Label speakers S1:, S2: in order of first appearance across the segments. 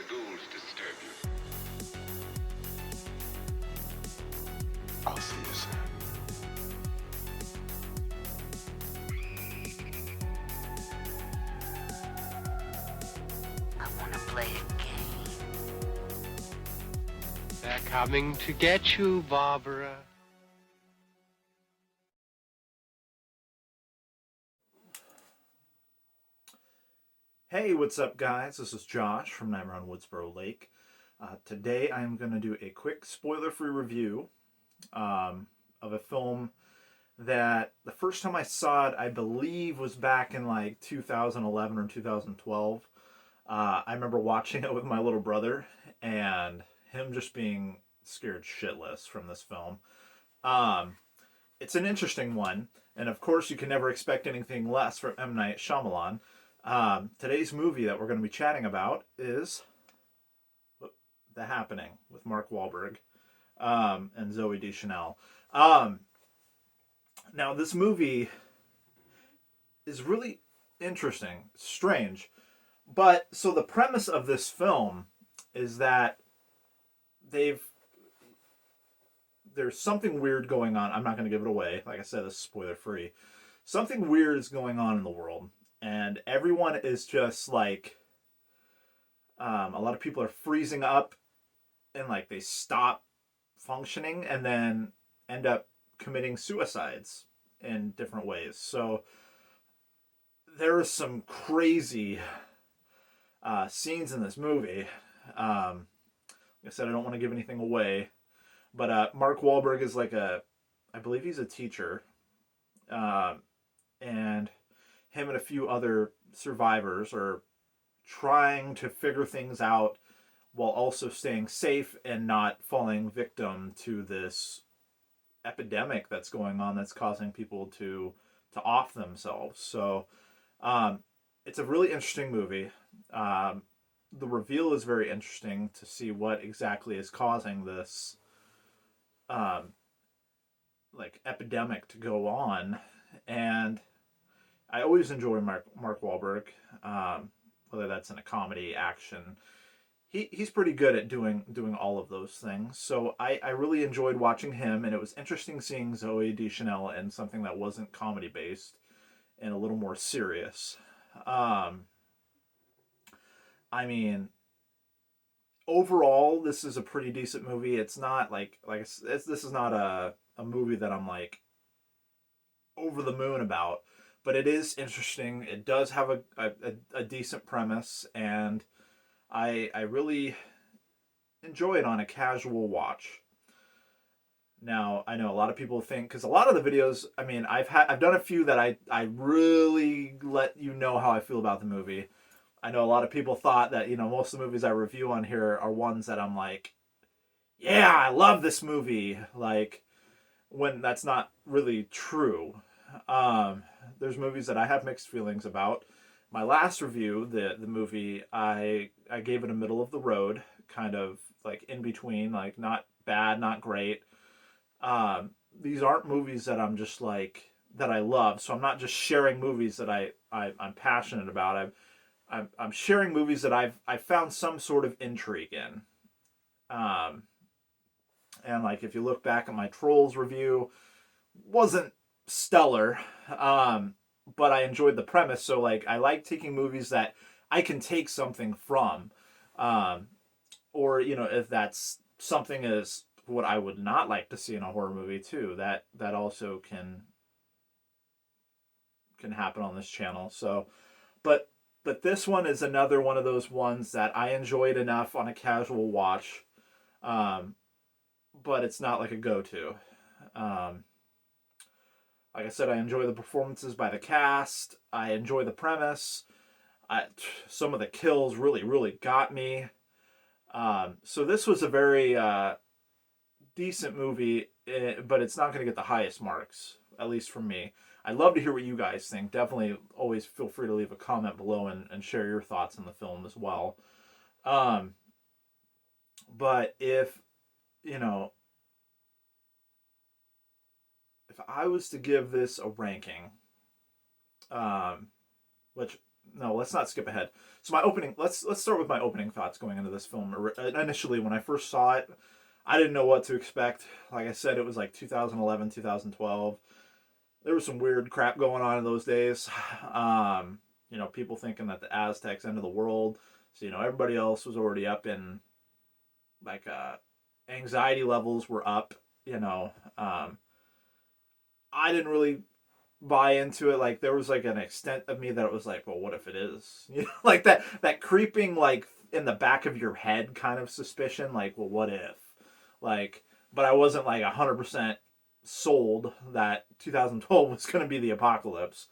S1: ghouls disturb you.
S2: I'll see you soon.
S3: I want to play a game.
S4: They're coming to get you, Barbara.
S5: Hey, what's up, guys? This is Josh from Nightmare on Woodsboro Lake. Today I'm going to do a quick spoiler-free review of a film that the first time I saw it, I believe, was back in like 2011 or 2012. I remember watching it with my little brother and him just being scared shitless from this film. It's an interesting one, and of course you can never expect anything less from M. Night Shyamalan. Today's movie that we're going to be chatting about is The Happening with Mark Wahlberg and Zooey Deschanel. Now, this movie is really interesting, strange. But, so the premise of this film is that there's something weird going on. I'm not going to give it away. Like I said, this is spoiler free. Something weird is going on in the world. And everyone is just like, a lot of people are freezing up and like they stop functioning and then end up committing suicides in different ways. So there are some crazy scenes in this movie. Like I said, I don't want to give anything away, but Mark Wahlberg is like I believe he's a teacher, and him and a few other survivors are trying to figure things out while also staying safe and not falling victim to this epidemic that's going on that's causing people to off themselves. So it's a really interesting movie. The reveal is very interesting to see what exactly is causing this like epidemic to go on. And I always enjoy Mark Wahlberg, whether that's in a comedy, action. He's pretty good at doing all of those things. So I really enjoyed watching him, and it was interesting seeing Zooey Deschanel in something that wasn't comedy based and a little more serious. I mean, overall, this is a pretty decent movie. It's not this is not a movie that I'm like over the moon about, but it is interesting. It does have a decent premise, and I really enjoy it on a casual watch. Now, I know a lot of people think, because a lot of the videos, I mean, I've done a few that I really let you know how I feel about the movie. I know a lot of people thought that, most of the movies I review on here are ones that I'm like, yeah, I love this movie. Like, when that's not really true. There's movies that I have mixed feelings about. My last review, the movie, I gave it a middle of the road, kind of like in between, like not bad, not great. These aren't movies that I'm just like that I love, so I'm not just sharing movies that I'm passionate about. I'm sharing movies that I've found some sort of intrigue in. And like if you look back at my Trolls review, wasn't stellar, but I enjoyed the premise. So like I like taking movies that I can take something from, or if that's something is what I would not like to see in a horror movie too. That also can happen on this channel. So, but this one is another one of those ones that I enjoyed enough on a casual watch, but it's not like a go-to. Like I said, I enjoy the performances by the cast. I enjoy the premise. Some of the kills really, really got me. So this was a very decent movie, but it's not going to get the highest marks, at least from me. I'd love to hear what you guys think. Definitely always feel free to leave a comment below and share your thoughts on the film as well. But if I was to give this a ranking, which no, let's not skip ahead. So my opening, let's start with my opening thoughts going into this film. Initially, when I first saw it, I didn't know what to expect. Like I said, it was like 2011, 2012. There was some weird crap going on in those days. People thinking that the Aztecs ended the world. So, everybody else was already up in, like, anxiety levels were up, I didn't really buy into it. Like, there was, like, an extent of me that it was like, well, what if it is? Like that creeping, like, in the back of your head kind of suspicion, like, well, what if? Like, but I wasn't, like, 100% sold that 2012 was going to be the apocalypse.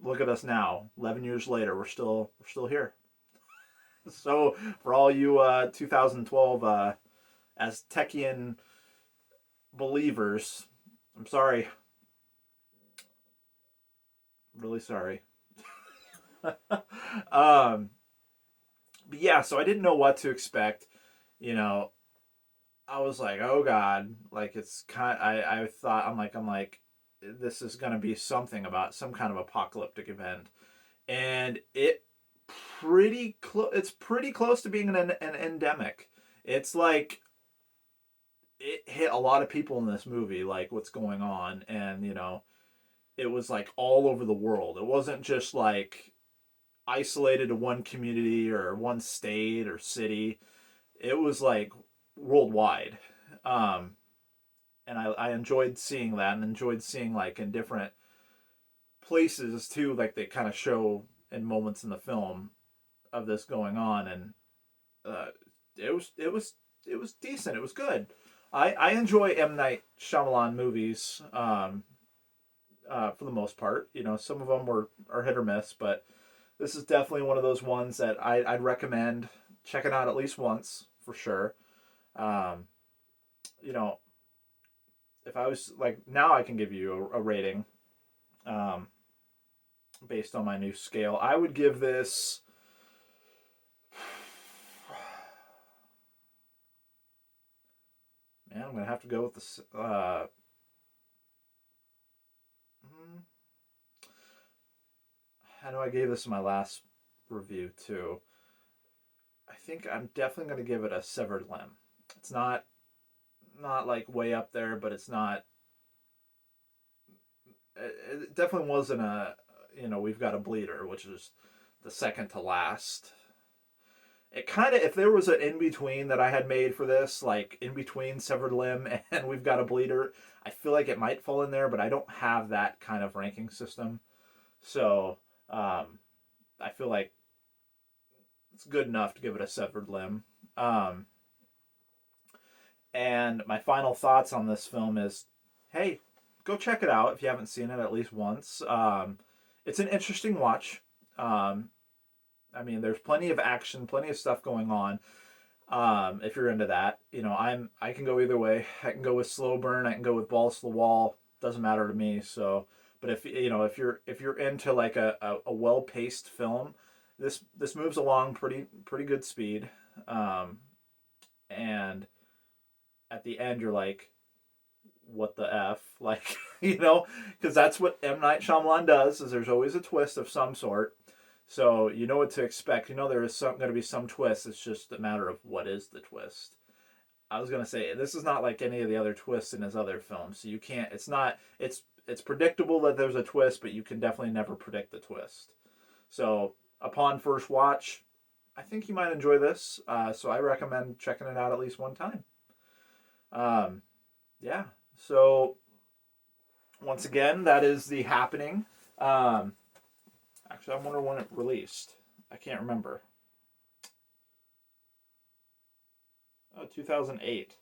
S5: Look at us now, 11 years later, we're still here. So for all you 2012 Aztecian believers, I'm sorry. Really sorry. But yeah, so I didn't know what to expect. I was like, oh God, like it's I thought I'm like this is gonna be something about some kind of apocalyptic event, and it's pretty close to being an endemic. It's like it hit a lot of people in this movie, like what's going on, and it was like all over the world. It wasn't just like isolated to one community or one state or city. It was like worldwide. And I enjoyed seeing that, and enjoyed seeing like in different places too, like they kind of show in moments in the film of this going on, and it was decent. It was good. I enjoy M. Night Shyamalan movies for the most part. Some of them are hit or miss, but this is definitely one of those ones that I'd recommend checking out at least once for sure. If I was like, now I can give you a rating based on my new scale. I would give this man, I'm gonna have to go with this I know I gave this in my last review too. I think I'm definitely gonna give it a severed limb. It's not like way up there, but it's not. It definitely wasn't a. We've Got a Bleeder, which is the second to last. It kind of, if there was an in between that I had made for this, like in between Severed Limb and We've Got a Bleeder, I feel like it might fall in there, but I don't have that kind of ranking system. So I feel like it's good enough to give it a Severed Limb. And my final thoughts on this film is, hey, go check it out if you haven't seen it at least once. It's an interesting watch. There's plenty of action, plenty of stuff going on. If you're into that, I can go either way. I can go with slow burn. I can go with balls to the wall. Doesn't matter to me. So, but if you're into like a well paced film, this moves along pretty good speed. And at the end you're like, what the F? Like, because that's what M. Night Shyamalan does, is there's always a twist of some sort. So you know what to expect. There is going to be some twist. It's just a matter of what is the twist. I was going to say, this is not like any of the other twists in his other films. So you can't, it's predictable that there's a twist, but you can definitely never predict the twist. So upon first watch, I think you might enjoy this. So I recommend checking it out at least one time. Yeah. So once again, that is The Happening. Actually, I wonder when it released. I can't remember. 2008.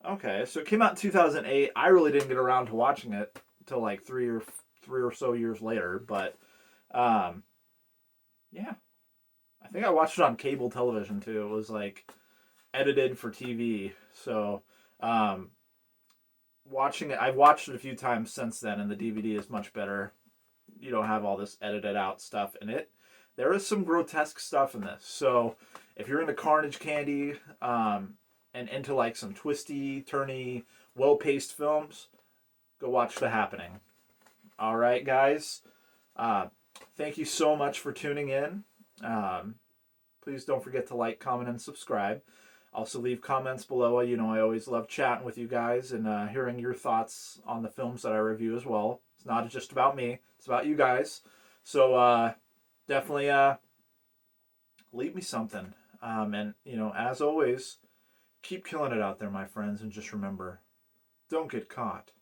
S5: Okay, so it came out in 2008. I really didn't get around to watching it until like three or so years later. But yeah, I think I watched it on cable television too. It was like edited for TV. So watching it, I've watched it a few times since then, and the DVD is much better. You don't have all this edited out stuff in it. There is some grotesque stuff in this. So if you're into Carnage Candy and into like some twisty, turny, well-paced films, go watch The Happening. All right, guys. thank you so much for tuning in. Please don't forget to like, comment, and subscribe. Also, leave comments below. You know, I always love chatting with you guys and hearing your thoughts on the films that I review as well. It's not just about me, it's about you guys. So, definitely leave me something. And, you know, as always, keep killing it out there, my friends, and just remember, don't get caught.